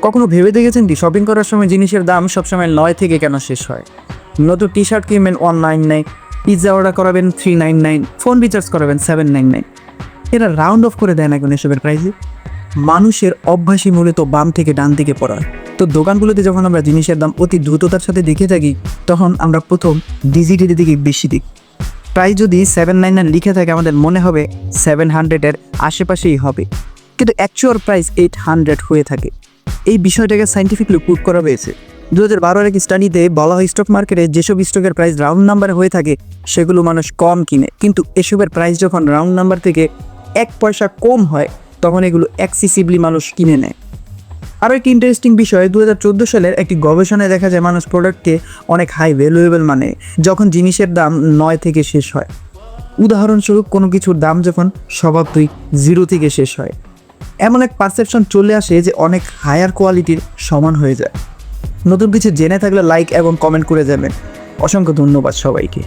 কখনো ভেবে দেখেছেন কি শপিং করার সময় জিনিসের দাম সবসময় 9 থেকে কেন শেষ হয়? নতুন টি শার্ট কিনবেন 199, পিৎজা অর্ডার করাবেন 399, ফোন রিচার্জ করাবেন 799। এরা রাউন্ড অফ করে দেয় না কোনো এসবের প্রাইসে। মানুষের অভ্যাসই মূলত বাম থেকে ডান দিকে পড়া। তো দোকানগুলোতে যখন আমরা জিনিসের দাম অতি দ্রুততার সাথে দেখে থাকি, তখন আমরা প্রথম ডিজিটের দিকে বেশি দিই। প্রাইস যদি 799 লিখে থাকে, আমাদের মনে হবে 700-এর আশেপাশেই হবে, কিন্তু অ্যাকচুয়াল প্রাইস 800 হয়ে থাকে। এই বিষয়টাকে সাইন্টিফিকলি প্রুভ করা হয়েছে। 2012-এর এক স্টাডিতে বলা হয় স্টক মার্কেটে যেসব স্টকের প্রাইস রাউন্ড নাম্বারে হয়ে থাকে সেগুলো মানুষ কম কিনে, কিন্তু এসবের প্রাইস যখন রাউন্ড নাম্বার থেকে 1 পয়সা কম হয় তখন এগুলো এক্সেসিভলি মানুষ কিনে নেয়। আরও একটি ইন্টারেস্টিং বিষয়, 2014 সালের একটি গবেষণায় দেখা যায় মানুষ প্রোডাক্টকে অনেক হাই ভ্যালুয়েবল মানে যখন জিনিসের দাম 9 থেকে শেষ হয়। উদাহরণস্বরূপ কোনো কিছুর দাম যখন স্বভাবতই 0 থেকে শেষ হয়, এমন এক পারসেপশন চলে আসে যে অনেক হায়ার কোয়ালিটির সমান হয়ে যায়। নতুন কিছু জেনে থাকলে লাইক এবং কমেন্ট করে যাবেন। অসংখ্য ধন্যবাদ সবাইকে।